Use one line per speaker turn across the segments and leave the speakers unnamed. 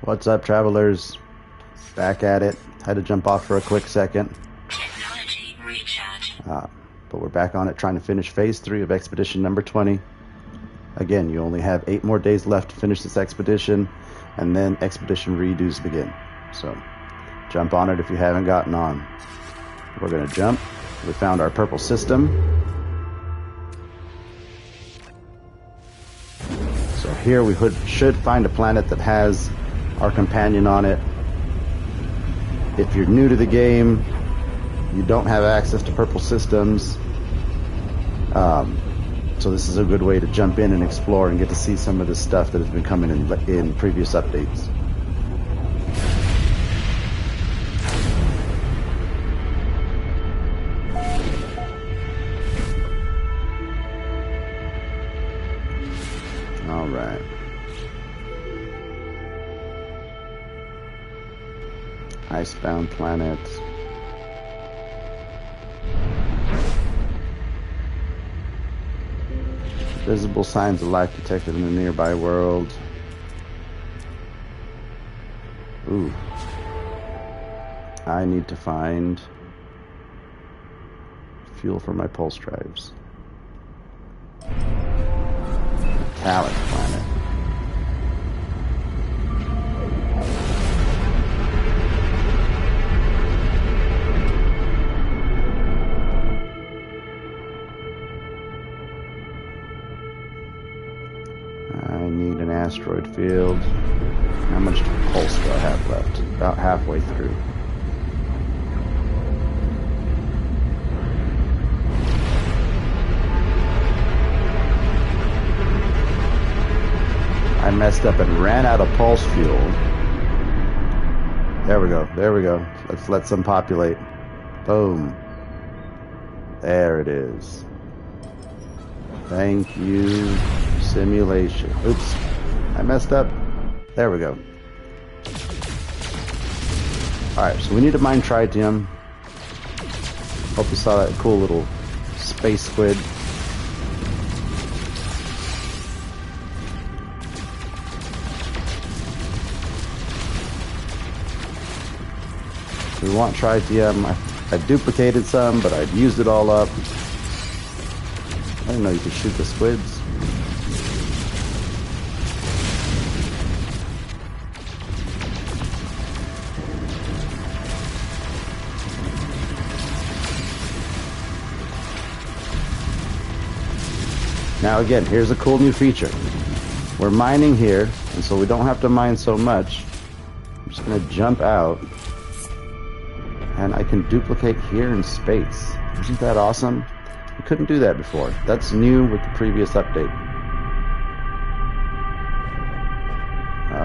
What's up, travelers? Back at it. Had to jump off for a quick second.
Technology recharge.
But we're back on it, trying to finish phase 3 of expedition number 20. Again, you only have 8 more days left to finish this expedition, and then expedition redos begin. So jump on it if you haven't gotten on. We're going to jump. We found our purple system. So here we should find a planet that has our companion on it. If you're new to the game, you don't have access to purple systems. So this is a good way to jump in and explore and get to see some of the stuff that has been coming in previous updates. All right. Icebound planet. Visible signs of life detected in the nearby world. Ooh. I need to find fuel for my pulse drives. Metallic planet. I need an asteroid field. How much pulse do I have left? About halfway through. I messed up and ran out of pulse fuel. There we go. There we go. Let's let some populate. Boom. There it is. Thank you. Simulation. Oops. I messed up. There we go. Alright, so we need to mine tritium. Hope you saw that cool little space squid. We want tritium. I duplicated some, but I'd used it all up. I didn't know you could shoot the squids. Now again, here's a cool new feature. We're mining here, and so we don't have to mine so much. I'm just going to jump out, and I can duplicate here in space. Isn't that awesome? We couldn't do that before. That's new with the previous update.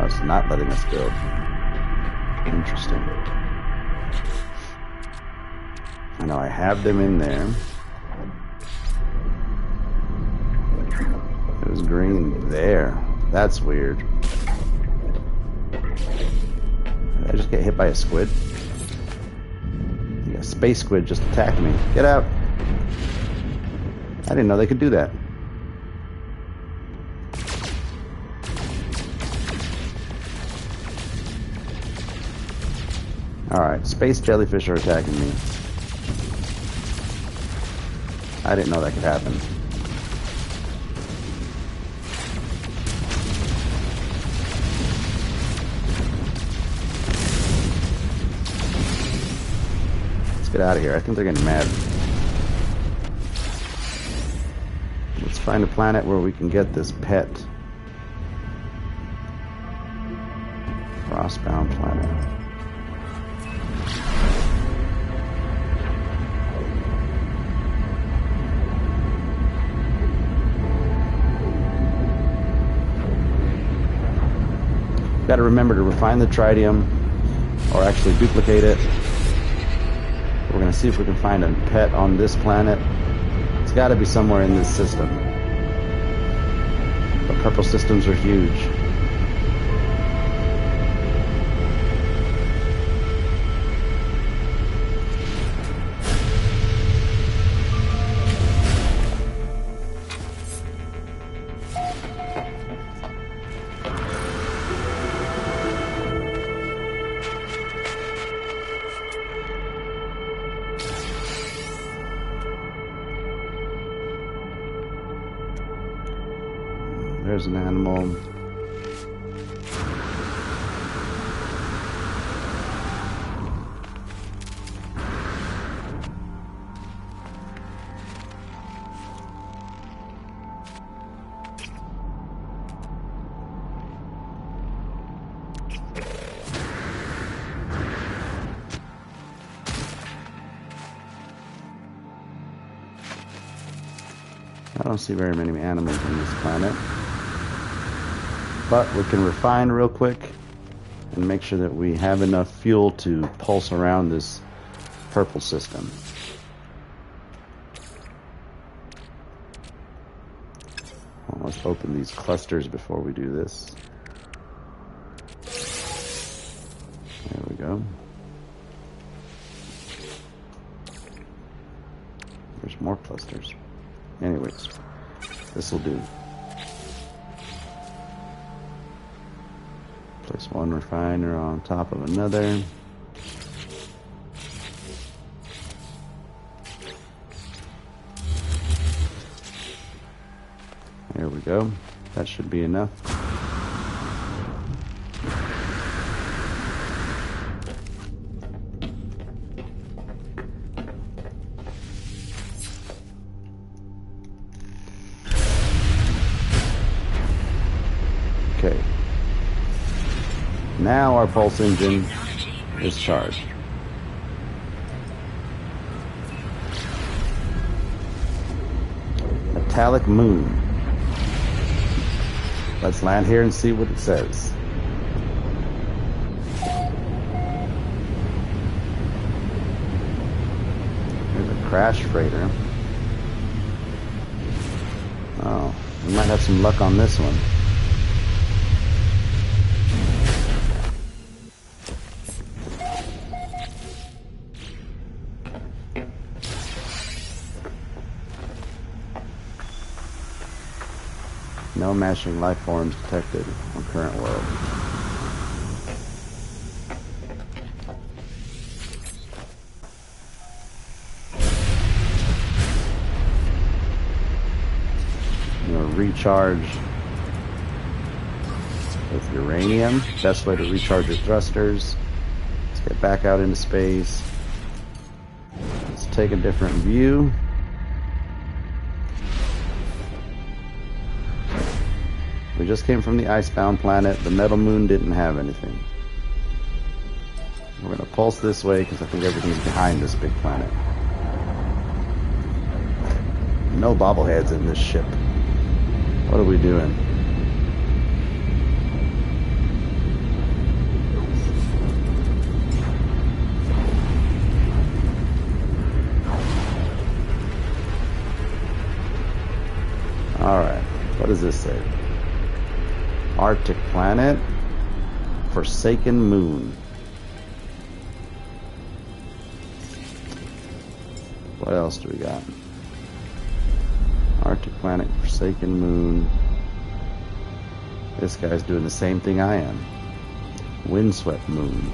It's not letting us build. Interesting. I know I have them in there. It was green there. That's weird. Did I just get hit by a squid? Yeah, a space squid just attacked me. Get out! I didn't know they could do that. Alright, space jellyfish are attacking me. I didn't know that could happen. Get out of here. I think they're getting mad. Let's find a planet where we can get this pet. Frostbound planet. Got to remember to refine the tritium, or actually duplicate it. We're going to see if we can find a pet on this planet. It's got to be somewhere in this system. The purple systems are huge. there's an animal. I don't see very many animals on this planet. But we can refine real quick and make sure that we have enough fuel to pulse around this purple system. Well, let's open these clusters before we do this. There we go. There's more clusters. Anyways, this will do. Place one refiner on top of another. There we go. That should be enough. Okay. Now our pulse engine is charged. Metallic moon. Let's land here and see what it says. There's a crash freighter. Oh, we might have some luck on this one. No mashing life forms detected on current world. I'm going to recharge with uranium. Best way to recharge your thrusters. Let's get back out into space. Let's take a different view. We just came from the icebound planet. The metal moon didn't have anything. We're going to pulse this way because I think everything's behind this big planet. No bobbleheads in this ship. What are we doing? Alright, what does this say? Arctic planet, Forsaken moon. What else do we got? Arctic planet, Forsaken moon. This guy's doing the same thing I am. Windswept moon.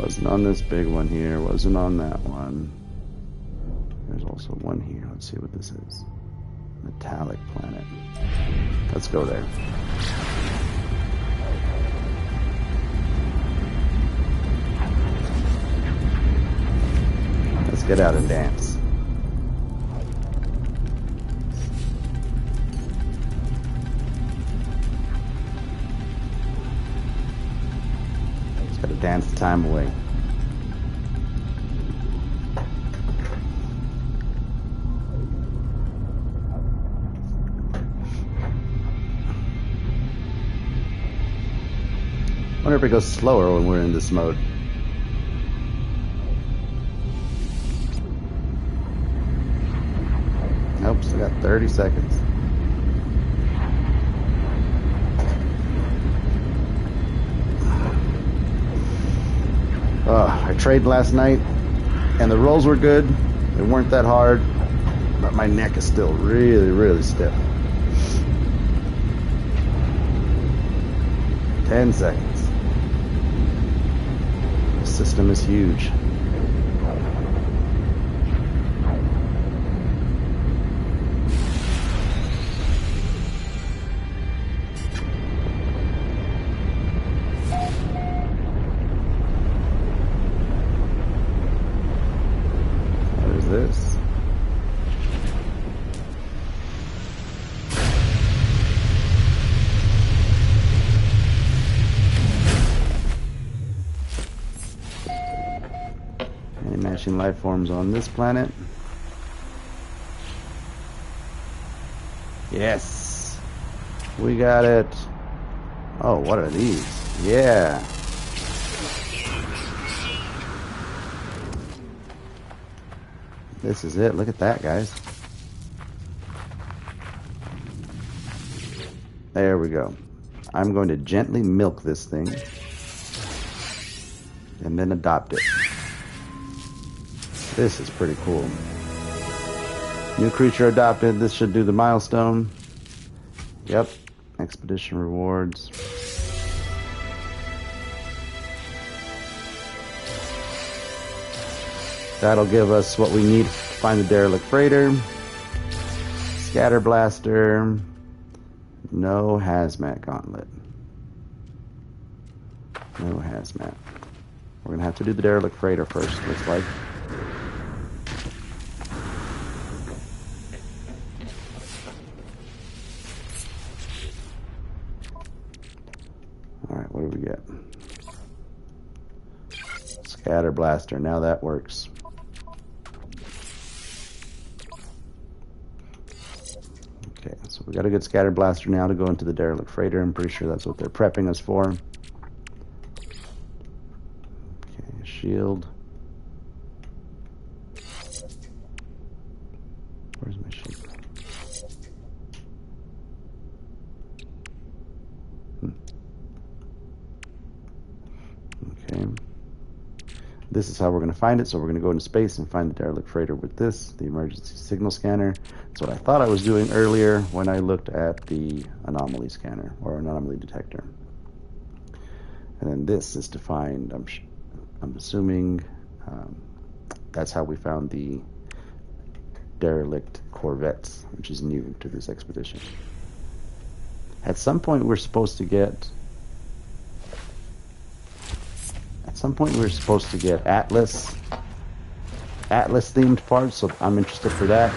Wasn't on this big one here, wasn't on that one. There's also one here. Let's see what this is. Metallic planet. Let's go there. Let's get out and dance. Just gotta dance the time away. I wonder if it goes slower when we're in this mode. Nope, still got 30 seconds. I traded last night, and the rolls were good. They weren't that hard, but my neck is still really, really stiff. 10 seconds. System is huge. sentient life forms on this planet. Yes! We got it! Oh, what are these? Yeah! This is it. Look at that, guys. There we go. I'm going to gently milk this thing and then adopt it. This is pretty cool. New creature adopted. This should do the milestone. Yep. Expedition rewards. That'll give us what we need to find the derelict freighter. Scatter blaster. No hazmat gauntlet. No hazmat. We're gonna have to do the derelict freighter first, looks like. Alright, what do we get? Scatter blaster, now that works. Okay, so we got a good scatter blaster now to go into the derelict freighter. I'm pretty sure that's what they're prepping us for. Okay, shield. Where's my shield? Okay. This is how we're going to find it. So we're going to go into space and find the derelict freighter with this, the emergency signal scanner. That's what I thought I was doing earlier when I looked at the anomaly scanner or anomaly detector. And then this is to find, I'm assuming that's how we found the derelict corvettes, which is new to this expedition. At some point we're supposed to get Atlas themed parts, so I'm interested for that.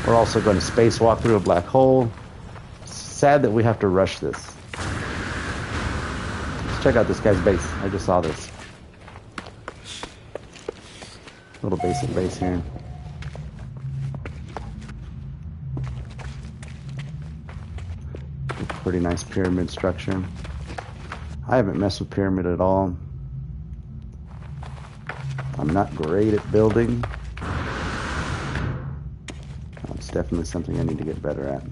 We're also going to spacewalk through a black hole. Sad that we have to rush this. Let's check out this guy's base. I just saw this. Little basic base here. Pretty nice pyramid structure. I haven't messed with pyramid at all. I'm not great at building. It's definitely something I need to get better at.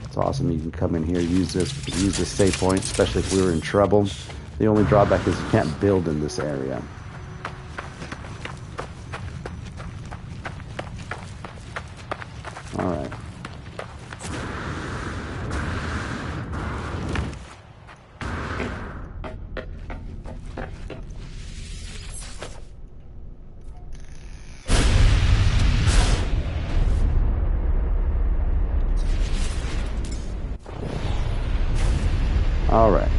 It's awesome. You can come in here, use this save point, especially if we were in trouble. The only drawback is you can't build in this area. All right. All right.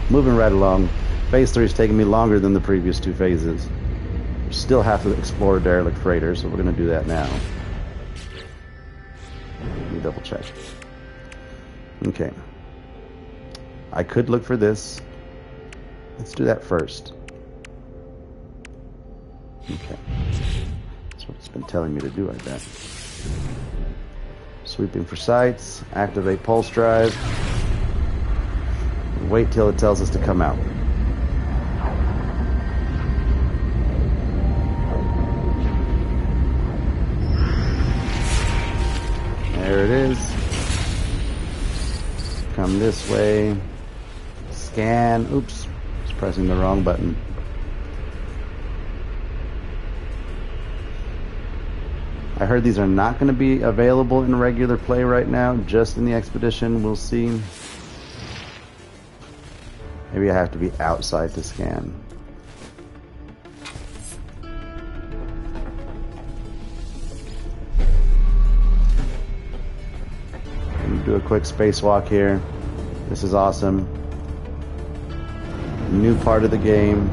Moving right along. Phase 3 is taking me longer than the previous two phases. We still have to explore derelict freighter, so we're going to do that now. Let me double check. Okay. I could look for this. Let's do that first. Okay. That's what it's been telling me to do, I bet. Sweeping for sights. Activate pulse drive. Wait till it tells us to come out. There it is. Come this way. Scan. Oops. Just pressing the wrong button. I heard these are not going to be available in regular play right now, just in the expedition. We'll see. Maybe I have to be outside to scan. Do a quick spacewalk here. This is awesome. New part of the game.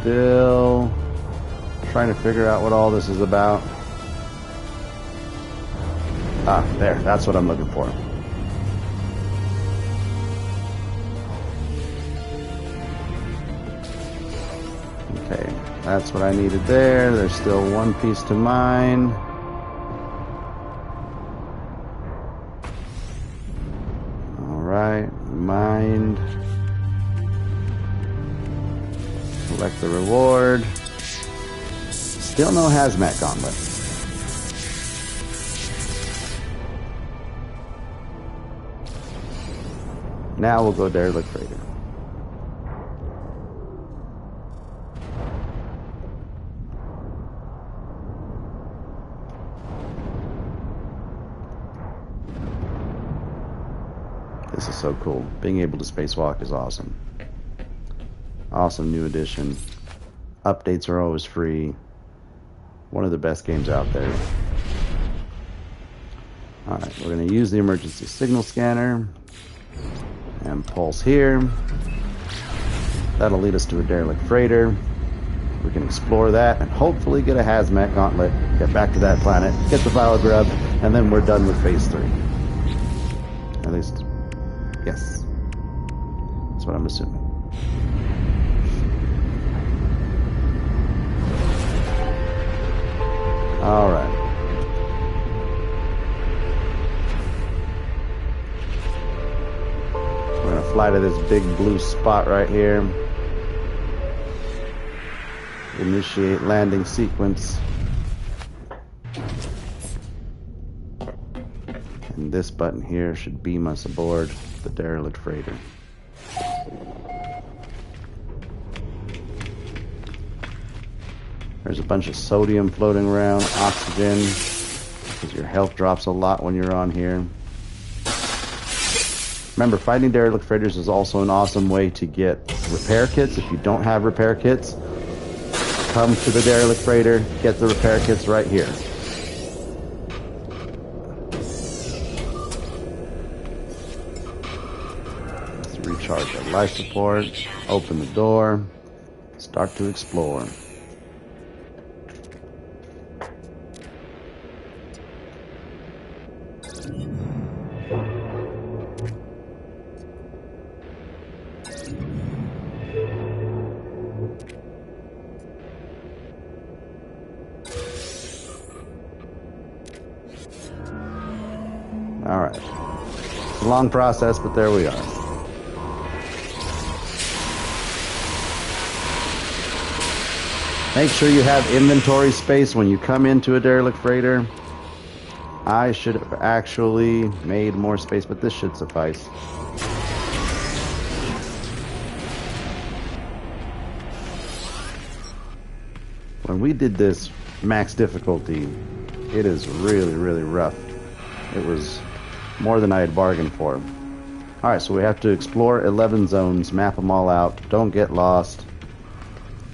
Still trying to figure out what all this is about. Ah, there. That's what I'm looking for. Okay, that's what I needed there. There's still one piece to mine. Alright, mined. Collect the reward. Still no hazmat gauntlet. Now we'll go derelict freighter. This is so cool. Being able to spacewalk is awesome. Awesome new addition. Updates are always free. One of the best games out there. Alright, we're going to use the emergency signal scanner. And pulse here. That'll lead us to a derelict freighter. We can explore that and hopefully get a hazmat gauntlet, get back to that planet, get the Vile Grub, and then we're done with phase 3. At least, yes. That's what I'm assuming. Alright. We're going to fly to this big blue spot right here. Initiate landing sequence. And this button here should beam us aboard the derelict freighter. There's a bunch of sodium floating around, oxygen, because your health drops a lot when you're on here. Remember, fighting derelict freighters is also an awesome way to get repair kits. If you don't have repair kits, come to the derelict freighter, get the repair kits right here. Let's recharge our life support, open the door, start to explore. Alright. It's a long process, but there we are. Make sure you have inventory space when you come into a derelict freighter. I should have actually made more space, but this should suffice. When we did this max difficulty, it is really, really rough. It was more than I had bargained for. Alright, so we have to explore 11 zones, map them all out, don't get lost.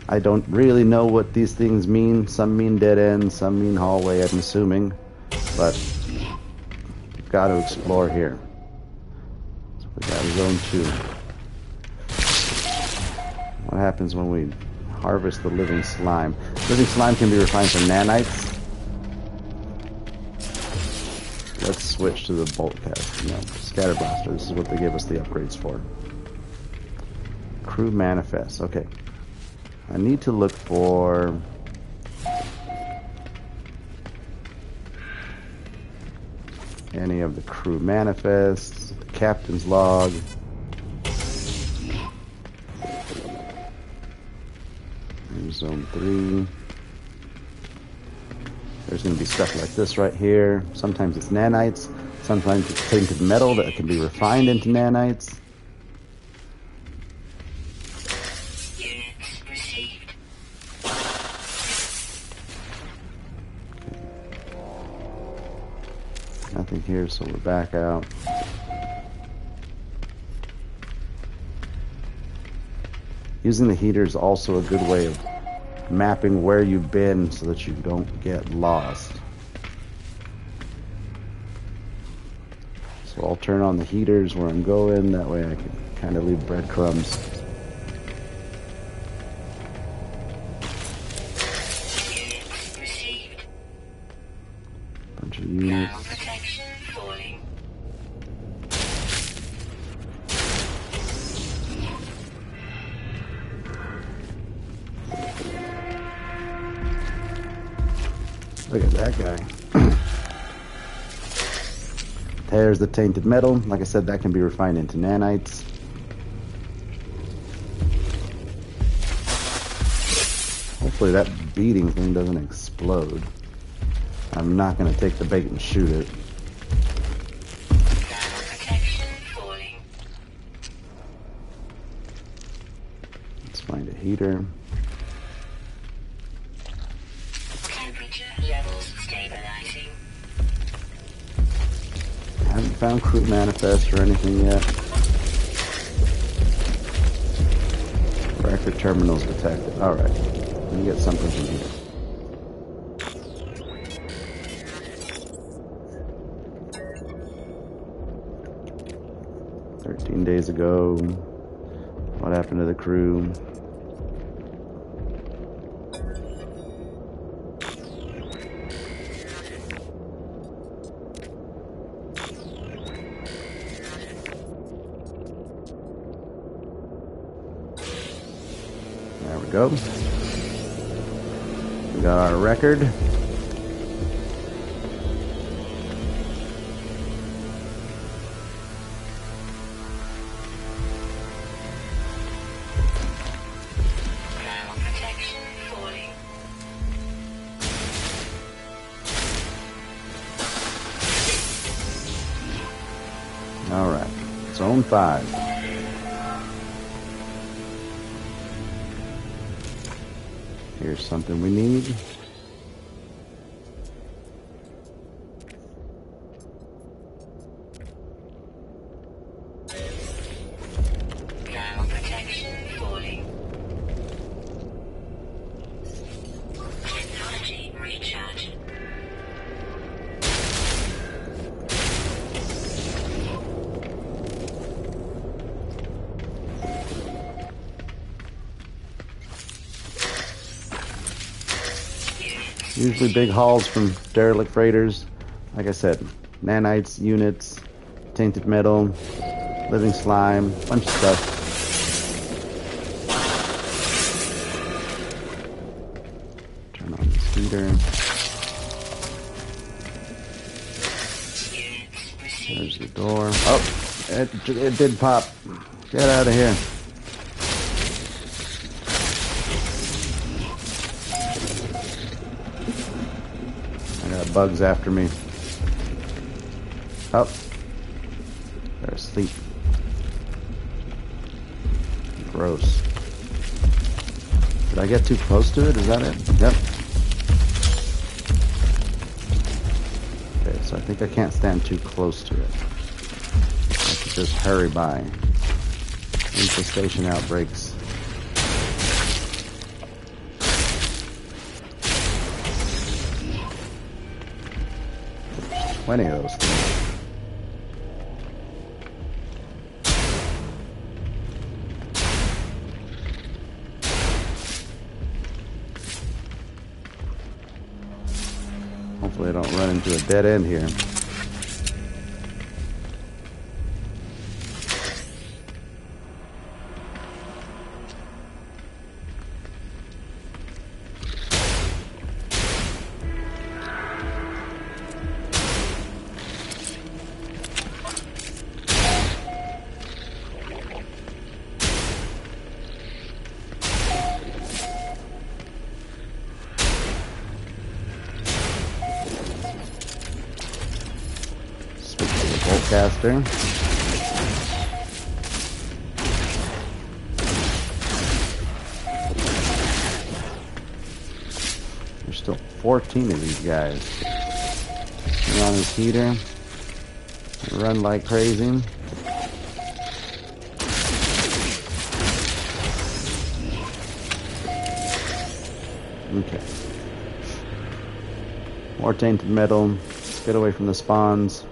I don't really know what these things mean. Some mean dead end, some mean hallway, I'm assuming. But we've got to explore here. So we got zone 2. What happens when we harvest the living slime? Living slime can be refined from nanites. Let's switch to the bolt cast. No, scatter blaster. This is what they gave us the upgrades for. Crew manifest. Okay. I need to look for any of the crew manifests, the captain's log. There's zone 3. There's going to be stuff like this right here. Sometimes it's nanites. Sometimes it's painted metal that can be refined into nanites.
Units received.
Nothing here, so we're back out. Using the heater is also a good way of mapping where you've been so that you don't get lost. So I'll turn on the heaters where I'm going, that way I can kind of leave breadcrumbs.
protection falling.
Look at that guy. There's the tainted metal. Like I said, that can be refined into nanites. Hopefully that beating thing doesn't explode. I'm not going to take the bait and shoot it.
Protection falling.
Let's find a heater.
Temperature levels stabilizing.
Haven't found crew manifest or anything yet. Record terminals detected. Alright. Let me get something from here. Days ago. What happened to the crew? There we go. We got our record. Alright, Zone 5. Here's something we need.
Thermal protection falling. Technology recharge.
Usually big hauls from derelict freighters. Like I said, nanites, units, tainted metal, living slime, bunch of stuff. Turn on this heater. There's the door. Oh, it did pop. Get out of here. Bugs after me. Oh, they're asleep. Gross. Did I get too close to it? Is that it? Yep. Okay, so I think I can't stand too close to it. I should just hurry by. Infestation outbreaks. 20 of those things. Hopefully I don't run into a dead end here. Caster. There's still 14 of these guys. Turn on his heater. Run like crazy. Okay. More tainted metal. Let's get away from the spawns.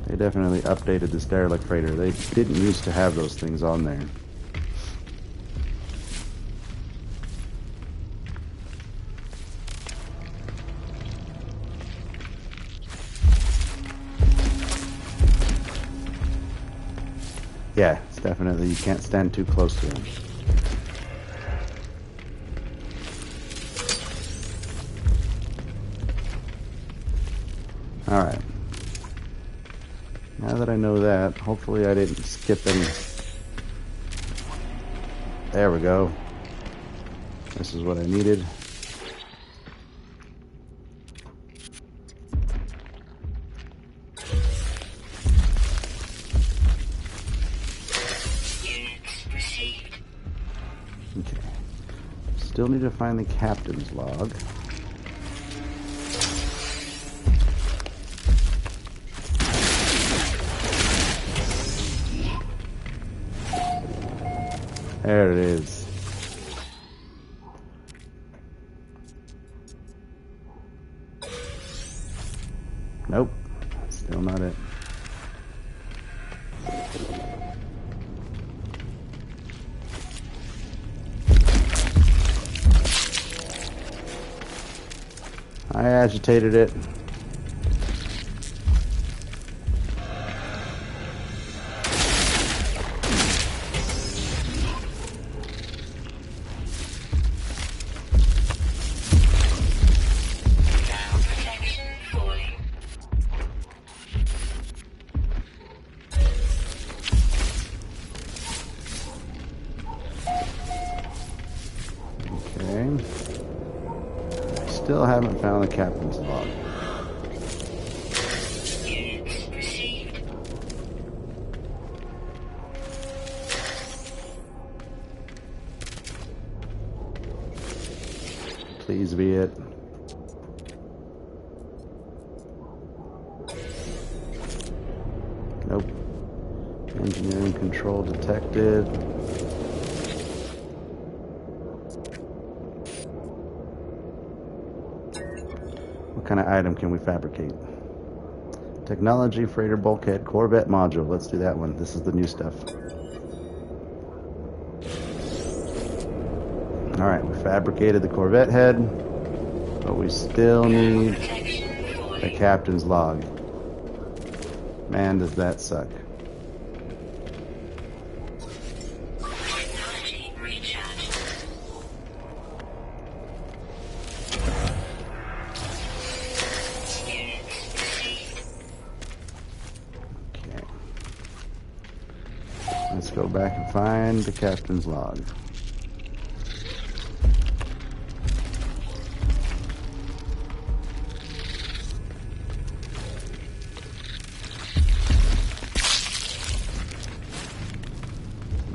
They definitely updated this derelict freighter. They didn't used to have those things on there. Yeah, it's definitely, you can't stand too close to him. Alright. Now that I know that, hopefully I didn't skip any. There we go. This is what I needed. Okay. Still need to find the captain's log. There it is. Nope. Still not it. I agitated it. Okay. Still haven't found the captain's log. Please be it. Nope. Engineering control detected. What kind of item can we fabricate? Technology, freighter, bulkhead, Corvette module. Let's do that one. This is the new stuff. Alright, we fabricated the Corvette head, but we still need the captain's log. Man, does that suck. Okay. Let's go back and find the captain's log.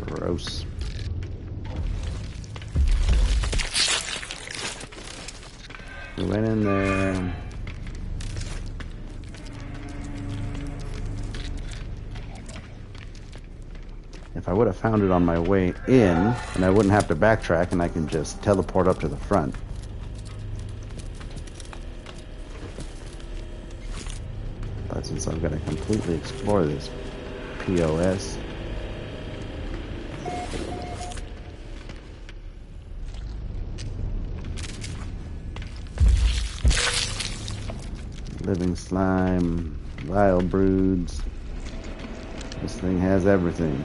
Gross. We went in there. If I would have found it on my way in, and I wouldn't have to backtrack, and I can just teleport up to the front. But since I've got to completely explore this POS. Living slime, vile broods. This thing has everything.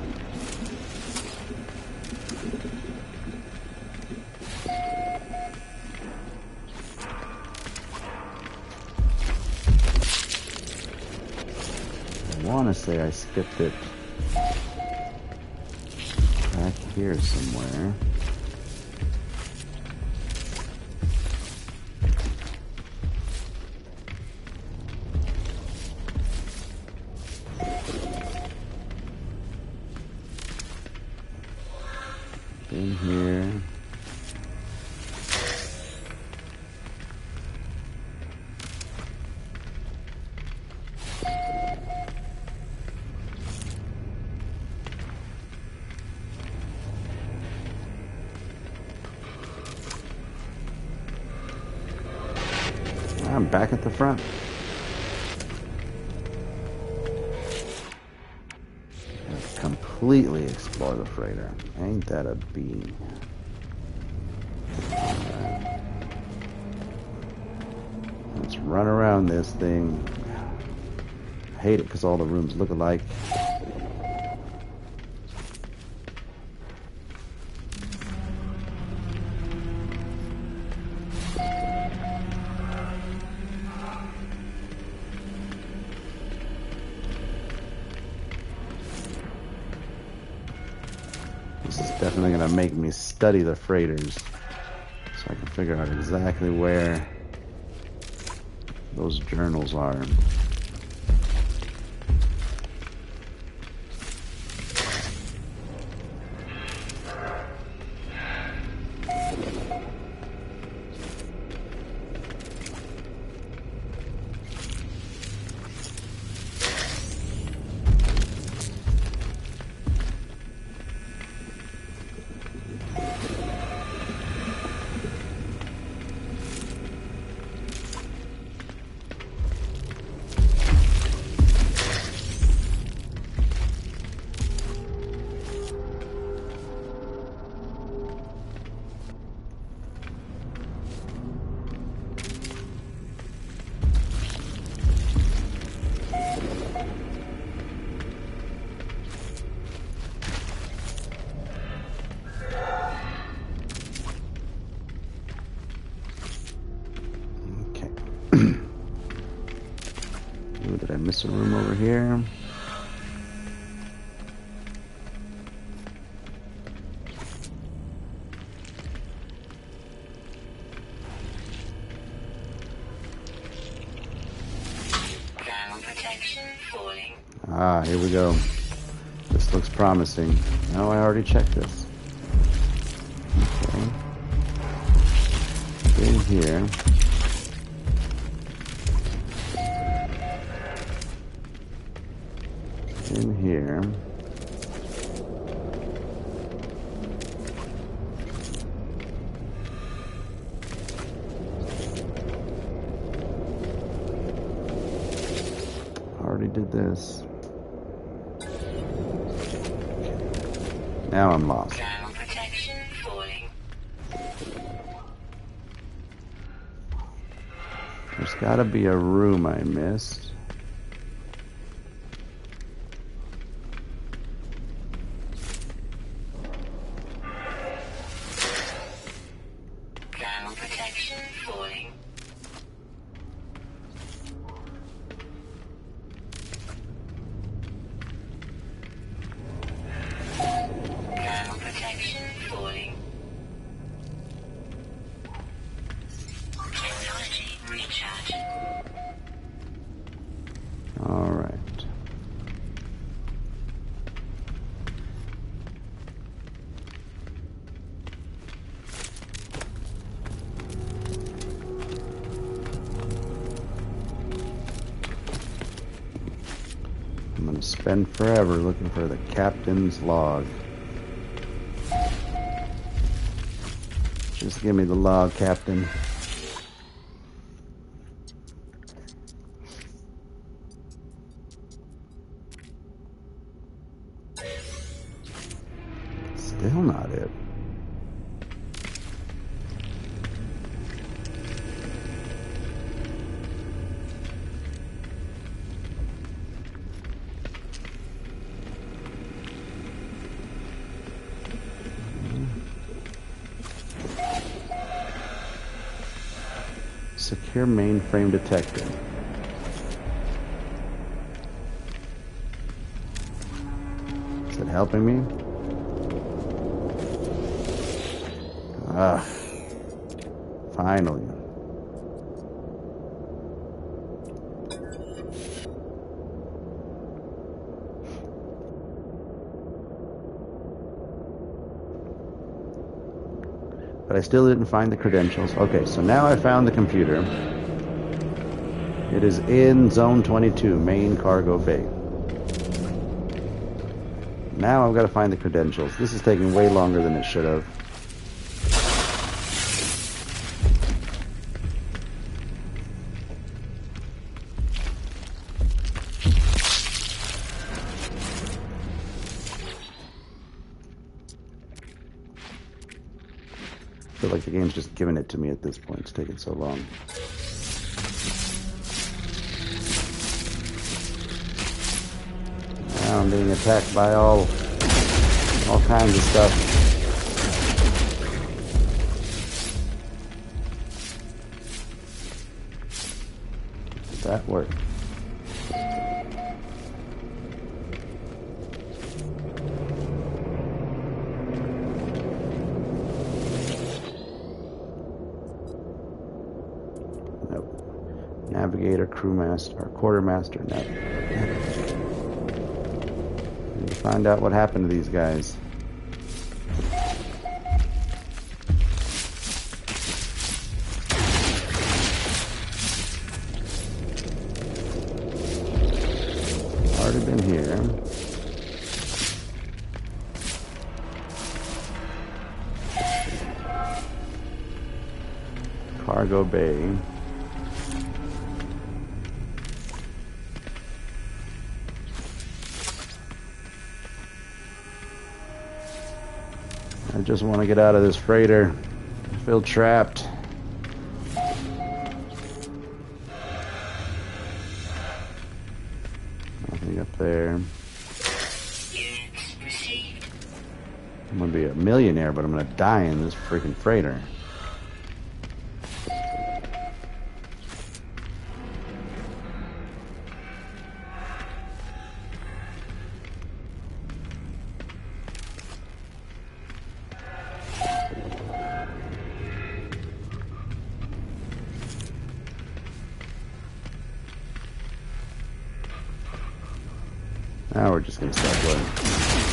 I want to say I skipped it back here somewhere. In here. I'm back at the front. Completely explore the freighter. Ain't that a bean? Let's run around this thing. I hate it because all the rooms look alike. Definitely gonna make me study the freighters so I can figure out exactly where those journals are. Did I miss a room over here?
Ground protection falling.
Ah, here we go. This looks promising. No, I already checked this. Okay. In here. In here. Already did this. Now I'm lost.
Ground protection falling.
There's gotta be a room I missed.
Ground protection falling. Ground protection falling. Technology recharging.
All right. I'm gonna spend forever looking for the captain's log. Just give me the log, Captain. Still not it. Secure mainframe detected. Is it helping me? Ah, finally. But I still didn't find the credentials. Okay, so now I found the computer. It is in Zone 22, main cargo bay. Now I've got to find the credentials. This is taking way longer than it should have. I feel like the game's just giving it to me at this point. It's taking so long. Now I'm being attacked by all kinds of stuff. Did that work? Navigator, crewmaster, or quartermaster. Need to find out what happened to these guys. Already been here. Cargo bay. I just want to get out of this freighter. I feel trapped. Nothing up there.
Units received.
I'm gonna be a millionaire, but I'm gonna die in this freaking freighter. Now we're just gonna start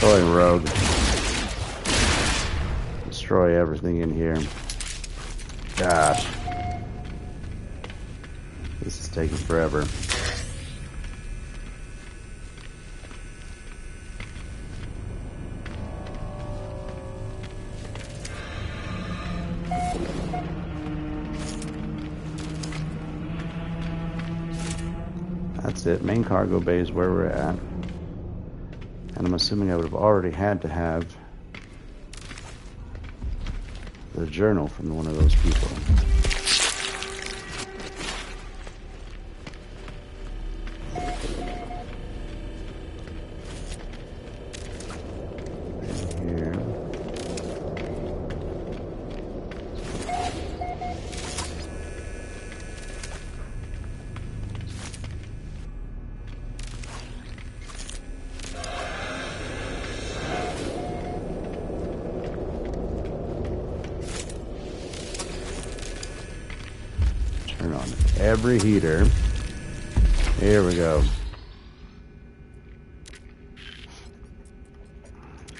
going rogue. Destroy everything in here. Gosh. This is taking forever. That's it. Main cargo bay is where we're at. And I'm assuming I would have already had to have the journal from one of those people. Here. Turn on every heater. Here we go.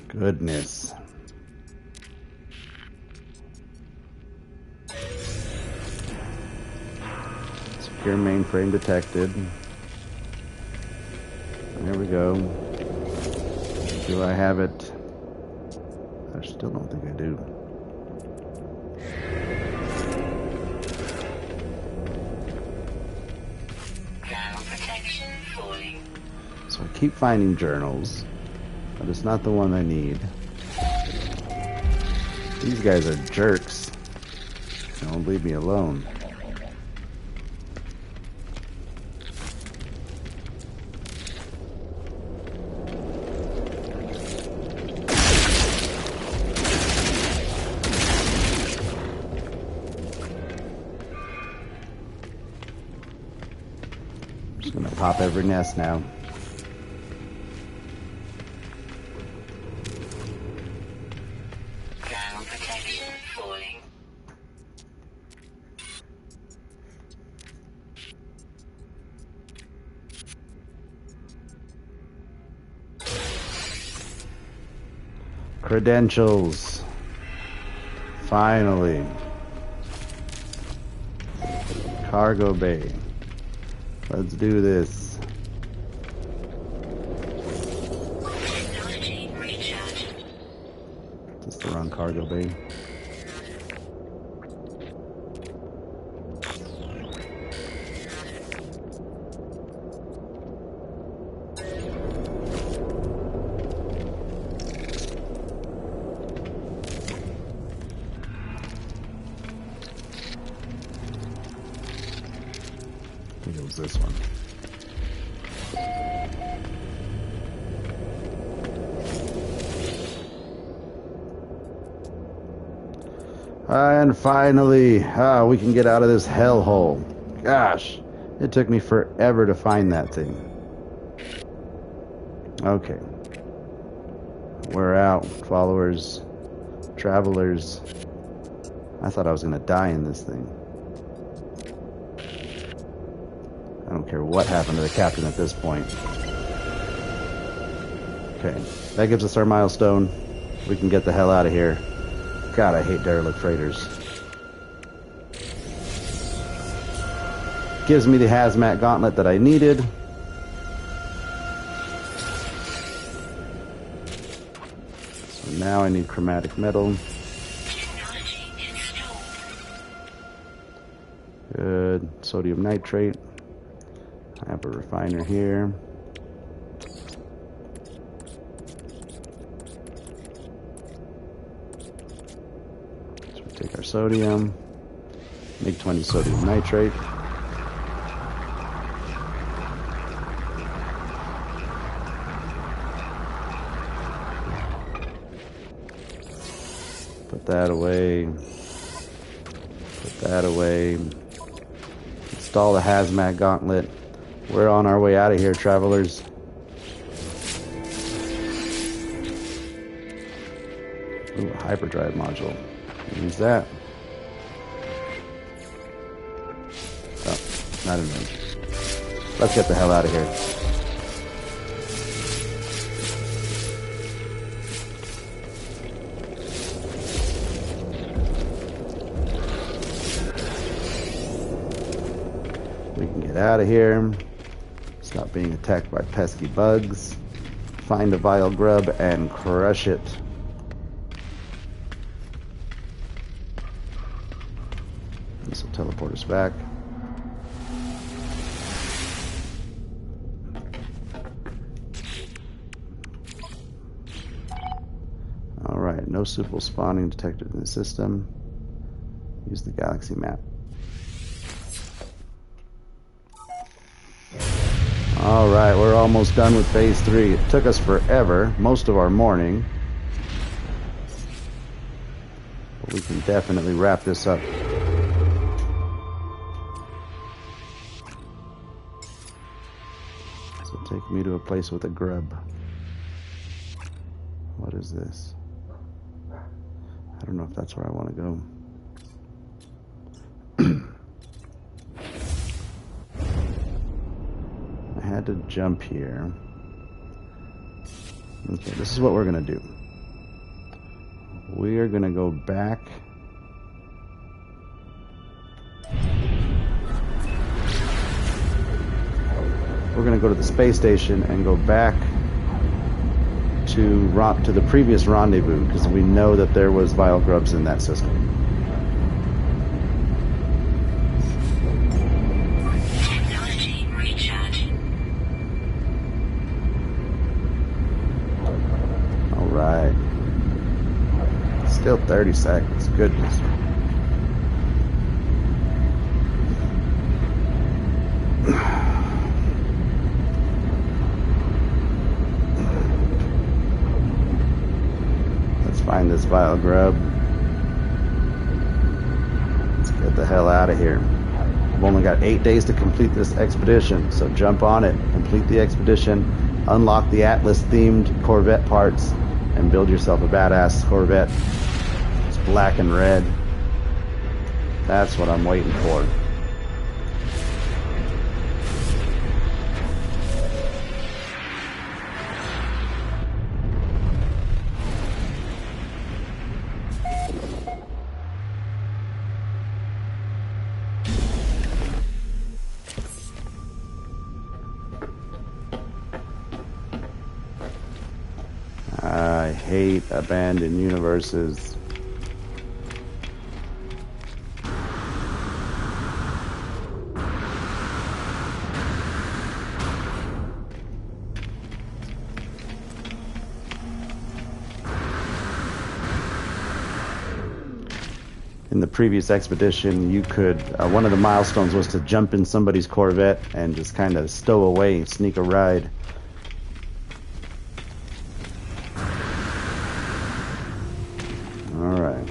Goodness. Secure mainframe detected. There we go. Do I have it? I still don't think I do. So I keep finding journals, but it's not the one I need. These guys are jerks. They won't leave me alone. I'm just gonna pop every nest now. Credentials. Finally. Cargo bay. Let's do this.
Technology recharge.
Is this the wrong cargo bay? I think it was this one. And finally, we can get out of this hellhole. Gosh, it took me forever to find that thing. Okay. We're out, followers, travelers. I thought I was gonna die in this thing. I don't care what happened to the captain at this point. Okay, that gives us our milestone. We can get the hell out of here. God, I hate derelict freighters. Gives me the hazmat gauntlet that I needed. So now I need chromatic metal.
Technology installed.
Good. Sodium nitrate. I have a refiner here. So we take our sodium, make 20 sodium nitrate. Put that away. Put that away. Install the hazmat gauntlet. We're on our way out of here, travelers. Ooh, a hyperdrive module. Use that. Oh, not in range. Let's get the hell out of here. We can get out of here. Stop being attacked by pesky bugs. Find a vile grub and crush it. This will teleport us back. Alright, no supal spawning detected in the system. Use the galaxy map. Alright, we're almost done with phase 3. It took us forever, most of our morning. But we can definitely wrap this up. So take me to a place with a grub. What is this? I don't know if that's where I want to go. I had to jump here. Okay, this is what we're going to do. We are going to go back. We're going to go to the space station and go back to the previous rendezvous, because we know that there was vile grubs in that system.
Technology recharge.
Alright. Still 30 seconds. Goodness. Let's find this vile grub. Let's get the hell out of here. I've only got 8 days to complete this expedition, so jump on it. Complete the expedition, unlock the Atlas-themed Corvette parts, and build yourself a badass Corvette. It's black and red. That's what I'm waiting for. I hate abandoned universes. In the previous expedition, you could, one of the milestones was to jump in somebody's Corvette and just kind of stow away, sneak a ride. Alright.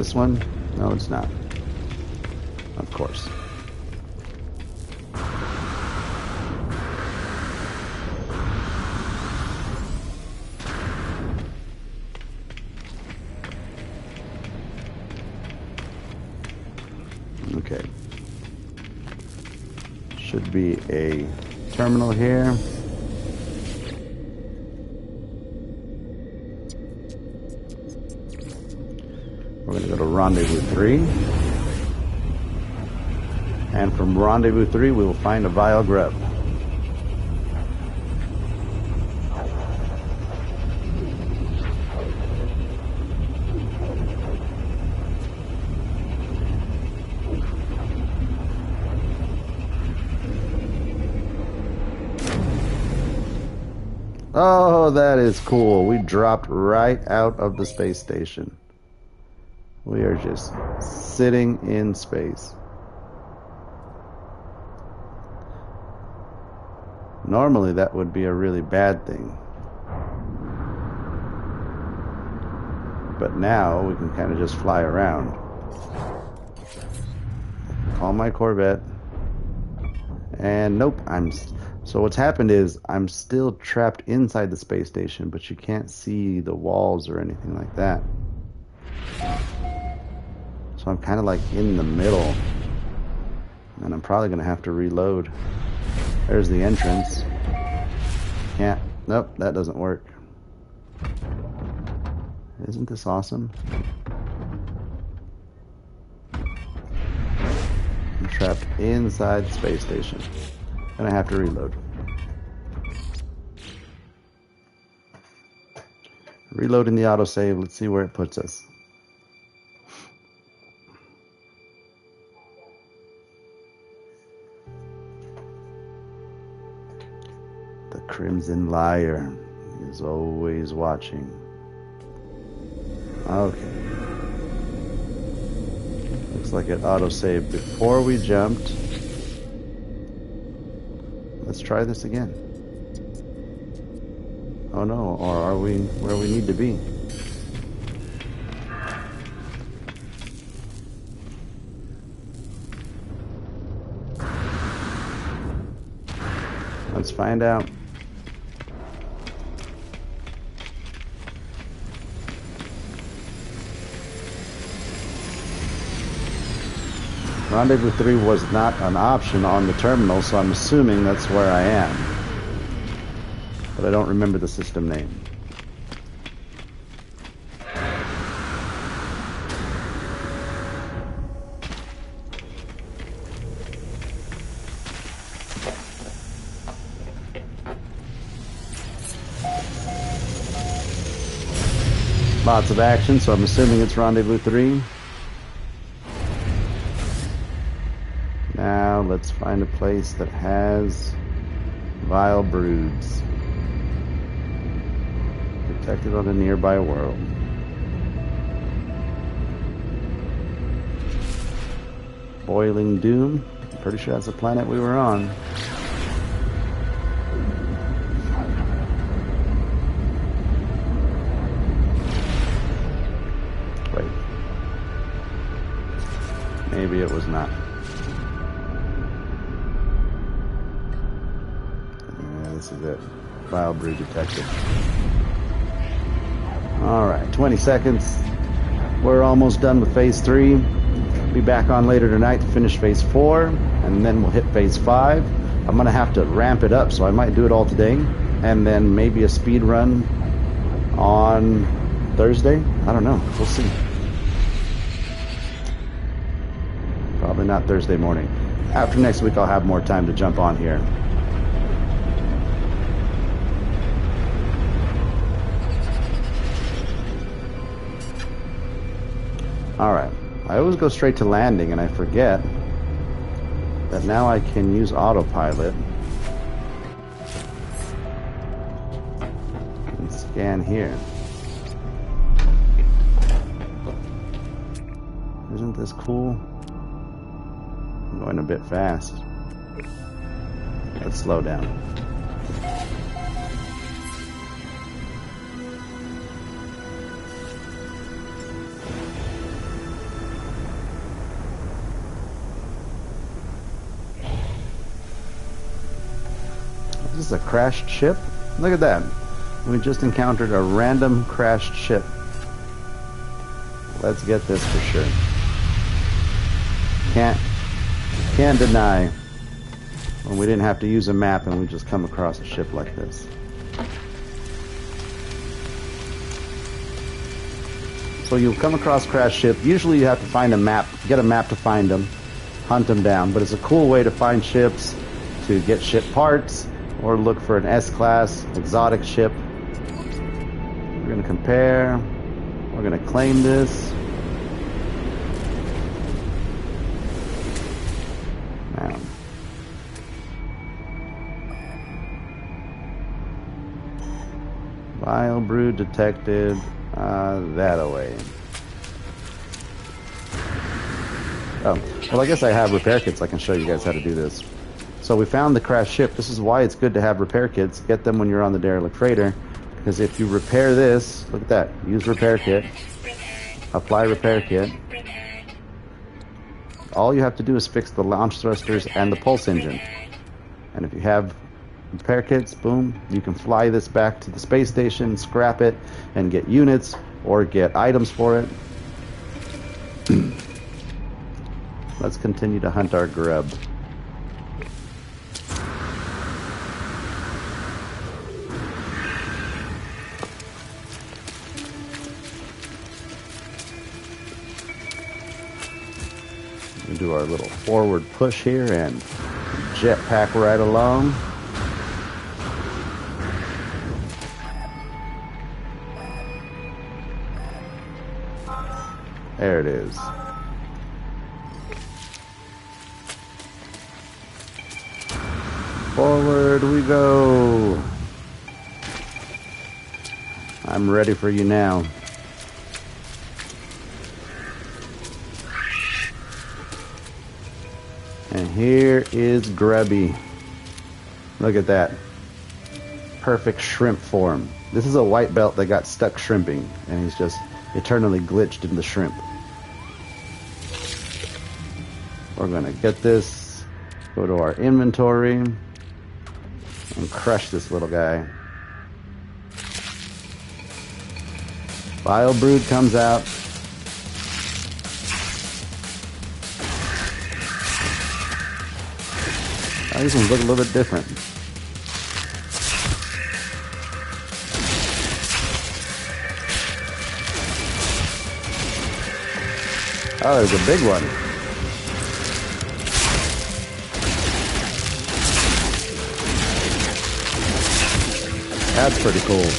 this one? No, it's not. Of course. Okay. Should be a terminal here. We're going to go to Rendezvous 3. And from Rendezvous 3, we will find a Vile Grub. Oh, that is cool. We dropped right out of the space station. We are just sitting in space. Normally that would be a really bad thing. But now we can kind of just fly around. Call my Corvette. And nope, so what's happened is I'm still trapped inside the space station, but you can't see the walls or anything like that. So I'm kind of like in the middle. And I'm probably going to have to reload. There's the entrance. Can't. Nope, that doesn't work. Isn't this awesome? I'm trapped inside the space station. Gonna have to reload. Reloading the autosave. Let's see where it puts us. The Crimson Liar is always watching. Okay. Looks like it autosaved before we jumped. Let's try this again. Oh no, or are we where we need to be? Let's find out. Rendezvous 3 was not an option on the terminal, so I'm assuming that's where I am. But I don't remember the system name. Lots of action, so I'm assuming it's Rendezvous 3. Now let's find a place that has vile broods detected on a nearby world. Boiling Doom. I'm pretty sure that's the planet we were on. Wait. Maybe it was not. This is it. Vile brood detected. Alright, 20 seconds. We're almost done with phase 3. Be back on later tonight to finish phase 4, and then we'll hit phase 5. I'm gonna have to ramp it up, so I might do it all today, and then maybe a speed run on Thursday. I don't know. We'll see. Probably not Thursday morning. After next week, I'll have more time to jump on here. Alright, I always go straight to landing and I forget that now I can use autopilot and scan here. Isn't this cool? I'm going a bit fast. Let's slow down. this a crashed ship? Look at that. We just encountered a random crashed ship. Let's get this for sure. Can't deny when we didn't have to use a map and we just come across a ship like this. So you'll come across crashed ship. Usually you have to find a map, get a map to find them, hunt them down. But it's a cool way to find ships, to get ship parts, or look for an S-class exotic ship. We're going to compare. We're going to claim this. Now. Vile brood detected. That away. Oh, well, I guess I have repair kits. I can show you guys how to do this. So we found the crashed ship. This is why it's good to have repair kits. Get them when you're on the derelict freighter. Because if you repair this, look at that. Use repair kit. Apply repair kit. All you have to do is fix the launch thrusters and the pulse engine. And if you have repair kits, boom, you can fly this back to the space station, scrap it, and get units or get items for it. Let's continue to hunt our grub. We do our little forward push here and jetpack right along. There it is. Forward we go. I'm ready for you now. And here is Grubby. Look at that. Perfect shrimp form. This is a white belt that got stuck shrimping, and he's just eternally glitched in the shrimp. We're gonna get this, go to our inventory, and crush this little guy. Vile brood comes out. Oh, these ones look a little bit different. Oh, there's a big one. That's pretty cool.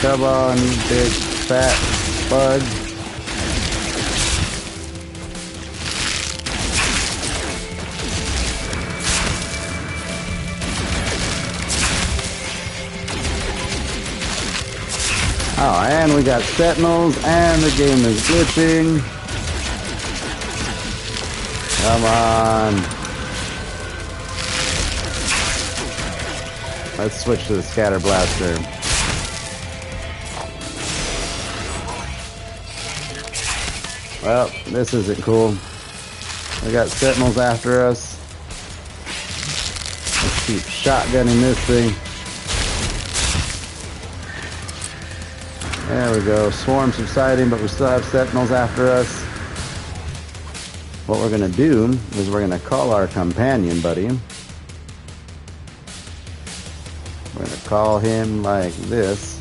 Come on, you big fat bug. Oh, and we got sentinels, and the game is glitching. Come on. Let's switch to the scatter blaster. Well, this isn't cool. We got sentinels after us. Let's keep shotgunning this thing. There we go. Swarm subsiding, but we still have sentinels after us. What we're going to do is we're going to call our companion buddy. We're going to call him like this.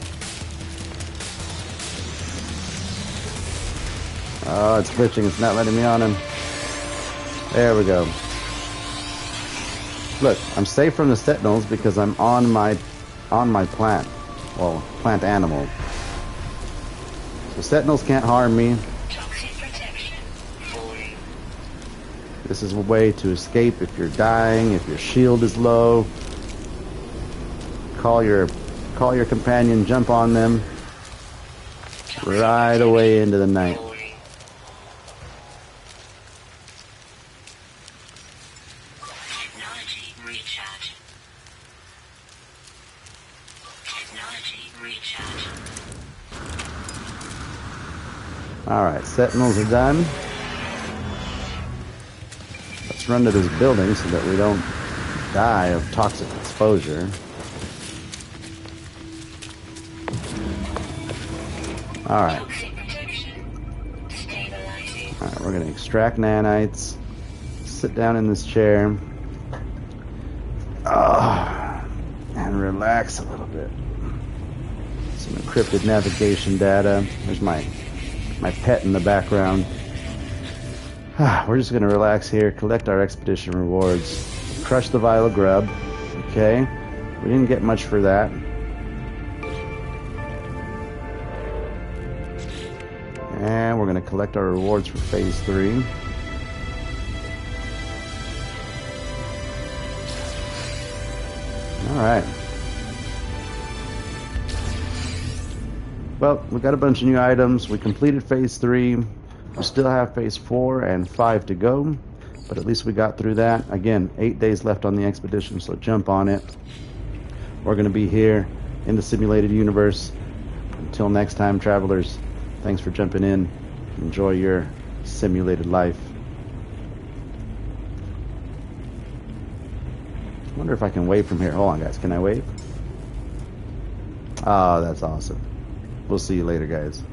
Oh, it's glitching. It's not letting me on him. There we go. Look, I'm safe from the sentinels because I'm on my plant. Well, plant animal. So sentinels can't harm me. This is a way to escape if you're dying, if your shield is low. Call your call your companion, jump on them, right away into the night.
Technology recharging. Technology recharging.
Alright, sentinels are done. Let's run to this building so that we don't die of toxic exposure. Alright.
Toxic protection. Stabilizing.
Alright, we're going to extract nanites. Sit down in this chair. And relax a little bit. Some encrypted navigation data. There's my pet in the background. We're just going to relax here, collect our expedition rewards, crush the vial of grub. Okay, we didn't get much for that. And we're going to collect our rewards for phase 3. Alright. Well, we got a bunch of new items. We completed phase 3. We still have phase 4 and 5 to go, but at least we got through that. Again, 8 days left on the expedition, so jump on it. We're going to be here in the simulated universe. Until next time, travelers, thanks for jumping in. Enjoy your simulated life. I wonder if I can wave from here. Hold on, guys. Can I wave? Oh, that's awesome. We'll see you later, guys.